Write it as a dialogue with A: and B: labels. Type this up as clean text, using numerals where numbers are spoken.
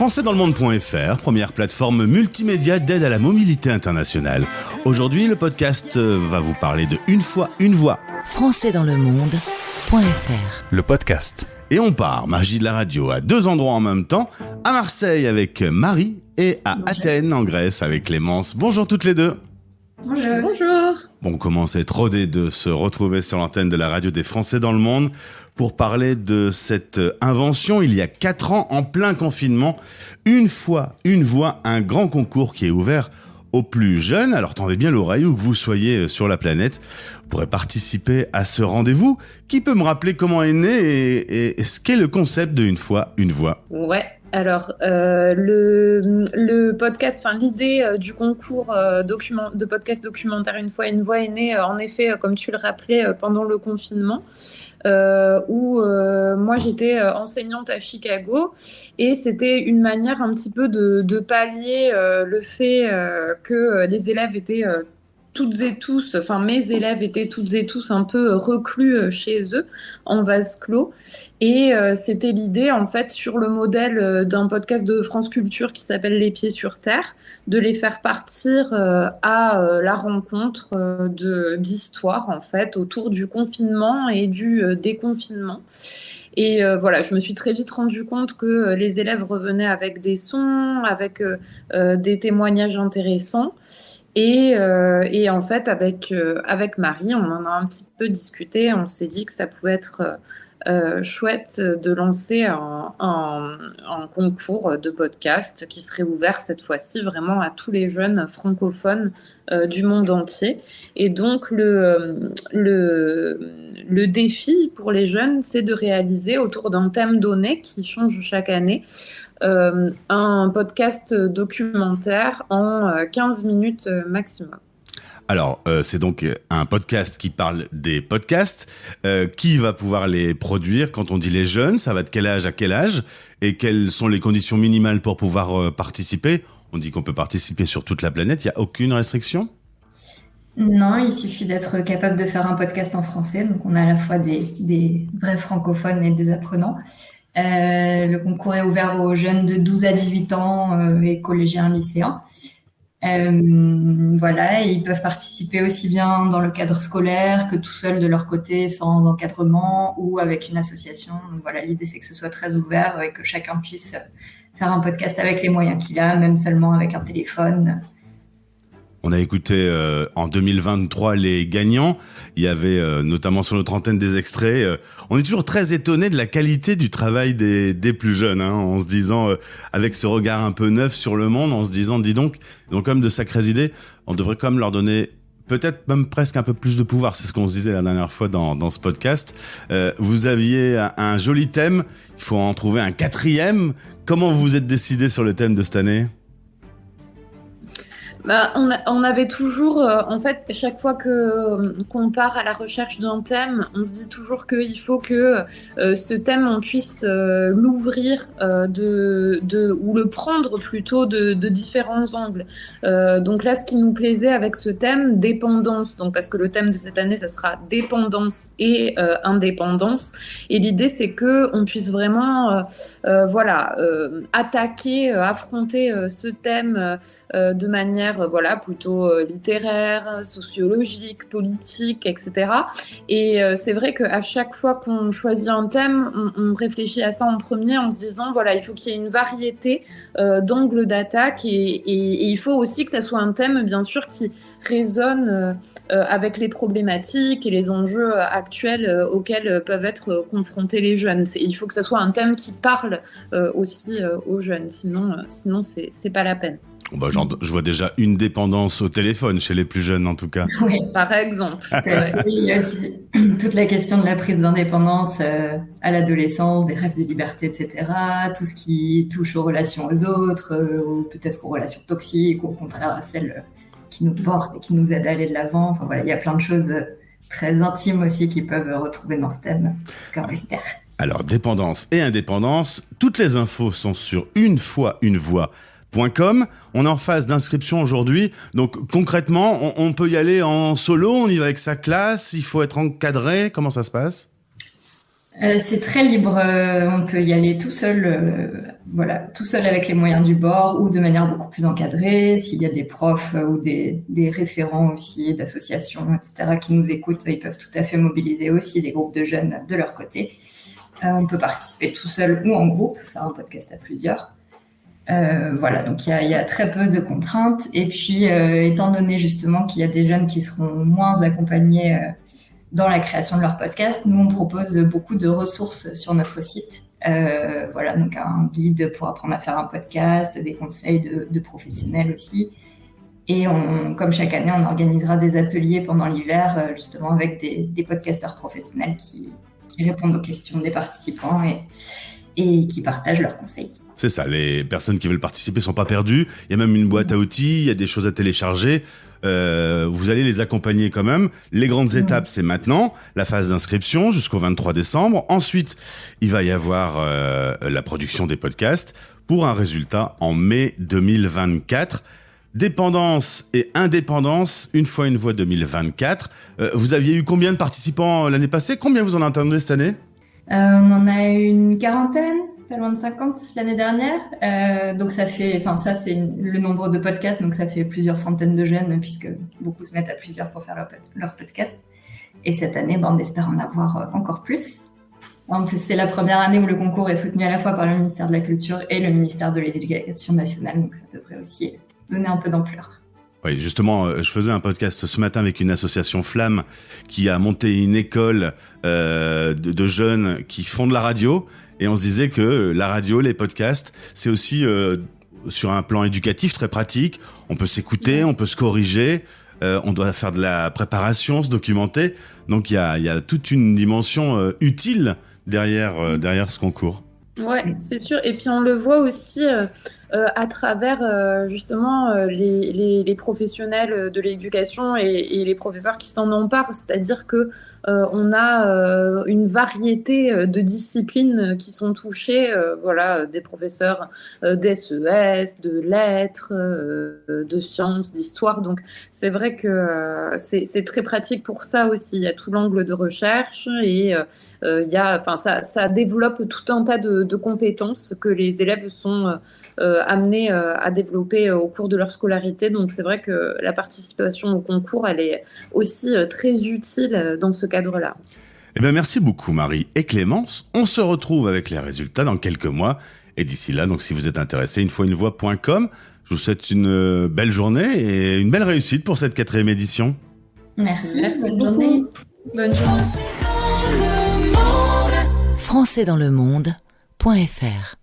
A: Françaisdanslemonde.fr, première plateforme multimédia d'aide à la mobilité internationale. Aujourd'hui, le podcast va vous parler de Une fois, une voix.
B: Françaisdanslemonde.fr,
C: le podcast.
A: Et on part, magie de la radio, à deux endroits en même temps, à Marseille avec Marie et à Athènes en Grèce avec Clémence. Bonjour toutes les deux.
D: Bonjour.
A: Bon, on commence à être rodés de se retrouver sur l'antenne de la radio des Français dans le monde pour parler de cette invention il y a 4 ans en plein confinement. Une fois, une voix, un grand concours qui est ouvert aux plus jeunes. Alors tendez bien l'oreille où que vous soyez sur la planète. Vous pourrez participer à ce rendez-vous. Qui peut me rappeler comment est né et ce qu'est le concept de Une fois, une voix?
D: Ouais. Alors, le podcast, enfin l'idée du concours de podcast documentaire Une fois une voix est née en effet, comme tu le rappelais, pendant le confinement, où moi j'étais enseignante à Chicago et c'était une manière un petit peu de pallier le fait que les élèves étaient toutes et tous, enfin mes élèves étaient toutes et tous un peu reclus chez eux en vase clos et c'était l'idée en fait sur le modèle d'un podcast de France Culture qui s'appelle Les Pieds sur Terre, de les faire partir à la rencontre d'histoires en fait autour du confinement et du déconfinement. Et voilà, je me suis très vite rendu compte que les élèves revenaient avec des sons, avec des témoignages intéressants. Et en fait, avec Marie, on en a un petit peu discuté. On s'est dit que ça pouvait être chouette de lancer un concours de podcast qui serait ouvert cette fois-ci vraiment à tous les jeunes francophones du monde entier. Et donc, le défi pour les jeunes, c'est de réaliser autour d'un thème donné qui change chaque année un podcast documentaire en 15 minutes maximum.
A: Alors, c'est donc un podcast qui parle des podcasts. Qui va pouvoir les produire? Quand on dit les jeunes, ça va de quel âge à quel âge? Et quelles sont les conditions minimales pour pouvoir participer? On dit qu'on peut participer sur toute la planète. Il n'y a aucune restriction?
E: Non, il suffit d'être capable de faire un podcast en français. Donc, on a à la fois des vrais francophones et des apprenants. Le concours est ouvert aux jeunes de 12 à 18 ans et collégiens, lycéens. Voilà, et ils peuvent participer aussi bien dans le cadre scolaire que tout seuls de leur côté, sans encadrement ou avec une association. Donc voilà, l'idée c'est que ce soit très ouvert et que chacun puisse faire un podcast avec les moyens qu'il a, même seulement avec un téléphone.
A: On a écouté en 2023 les gagnants. Il y avait notamment sur notre antenne des extraits. On est toujours très étonné de la qualité du travail des plus jeunes, hein, en se disant, avec ce regard un peu neuf sur le monde, en se disant, dis donc, ils ont quand même de sacrées idées. On devrait quand même leur donner peut-être même presque un peu plus de pouvoir. C'est ce qu'on se disait la dernière fois dans ce podcast. Vous aviez un joli thème. Il faut en trouver un 4e. Comment vous vous êtes décidé sur le thème de cette année ?
D: On avait toujours, en fait, chaque fois qu'on part à la recherche d'un thème, on se dit toujours qu'il faut que ce thème, on puisse l'ouvrir ou le prendre plutôt de différents angles. Donc là, ce qui nous plaisait avec ce thème, dépendance, donc parce que le thème de cette année, ça sera dépendance et indépendance. Et l'idée, c'est que on puisse vraiment, attaquer, affronter ce thème de manière plutôt littéraire, sociologique, politique, etc. Et c'est vrai qu'à chaque fois qu'on choisit un thème, on réfléchit à ça en premier en se disant, voilà, il faut qu'il y ait une variété d'angles d'attaque et il faut aussi que ça soit un thème, bien sûr, qui résonne avec les problématiques et les enjeux actuels auxquels peuvent être confrontés les jeunes. Il faut que ça soit un thème qui parle aussi aux jeunes, sinon c'est pas la peine.
A: Je vois déjà une dépendance au téléphone chez les plus jeunes, en tout cas.
D: Oui, par exemple.
E: Il y a aussi toute la question de la prise d'indépendance à l'adolescence, des rêves de liberté, etc. Tout ce qui touche aux relations aux autres, ou peut-être aux relations toxiques, ou au contraire à celles qui nous portent et qui nous aident à aller de l'avant. Enfin voilà, il y a plein de choses très intimes aussi qui peuvent retrouver dans ce thème, comme Esther.
A: Alors, dépendance et indépendance, toutes les infos sont sur unefoisunevoix.com. On est en phase d'inscription aujourd'hui. Donc, concrètement, on peut y aller en solo, on y va avec sa classe, il faut être encadré. Comment ça se passe ?
E: C'est très libre, on peut y aller tout seul, tout seul avec les moyens du bord ou de manière beaucoup plus encadrée. S'il y a des profs ou des référents aussi, d'associations, etc., qui nous écoutent, ils peuvent tout à fait mobiliser aussi des groupes de jeunes de leur côté. On peut participer tout seul ou en groupe, faire un podcast à plusieurs. Donc il y a très peu de contraintes. Et puis, étant donné justement qu'il y a des jeunes qui seront moins accompagnés dans la création de leur podcast, nous on propose beaucoup de ressources sur notre site. Donc un guide pour apprendre à faire un podcast, des conseils de professionnels aussi. Et comme chaque année, on organisera des ateliers pendant l'hiver, justement avec des podcasteurs professionnels qui répondent aux questions des participants et qui partagent leurs conseils.
A: C'est ça, les personnes qui veulent participer sont pas perdues. Il y a même une boîte à outils, il y a des choses à télécharger. Vous allez les accompagner quand même. Les grandes étapes, c'est maintenant, la phase d'inscription jusqu'au 23 décembre. Ensuite, il va y avoir la production des podcasts pour un résultat en mai 2024. Dépendance et indépendance, une fois une voix 2024. Vous aviez eu combien de participants l'année passée ? Combien vous en attendez cette année ?
E: On en a une quarantaine, pas loin de 50 l'année dernière. Donc ça c'est le nombre de podcasts, donc ça fait plusieurs centaines de jeunes puisque beaucoup se mettent à plusieurs pour faire leur podcast. Et cette année, on espère en avoir encore plus. En plus, c'est la première année où le concours est soutenu à la fois par le ministère de la Culture et le ministère de l'Éducation nationale, donc ça devrait aussi donner un peu d'ampleur.
A: Oui, justement, je faisais un podcast ce matin avec une association Flamme qui a monté une école de jeunes qui font de la radio. Et on se disait que la radio, les podcasts, c'est aussi sur un plan éducatif très pratique. On peut s'écouter, on peut se corriger, on doit faire de la préparation, se documenter. Donc il y a toute une dimension utile derrière ce concours.
D: Ouais, c'est sûr. Et puis on le voit aussi à travers justement les professionnels de l'éducation et les professeurs qui s'en emparent. C'est-à-dire que on a une variété de disciplines qui sont touchées. Des professeurs d'SES, de lettres, de sciences, d'histoire. Donc c'est vrai que c'est très pratique pour ça aussi. Il y a tout l'angle de recherche et ça développe tout un tas de compétences que les élèves sont amenés à développer au cours de leur scolarité. Donc c'est vrai que la participation au concours, elle est aussi très utile dans ce cadre-là.
A: Eh bien, merci beaucoup Marie et Clémence. On se retrouve avec les résultats dans quelques mois. Et d'ici là, donc si vous êtes intéressés, unefoiunevoix.com. Je vous souhaite une belle journée et une belle réussite pour cette 4e édition.
E: Merci
D: Bonne journée. Bonne journée.
B: Françaisdanslemonde.fr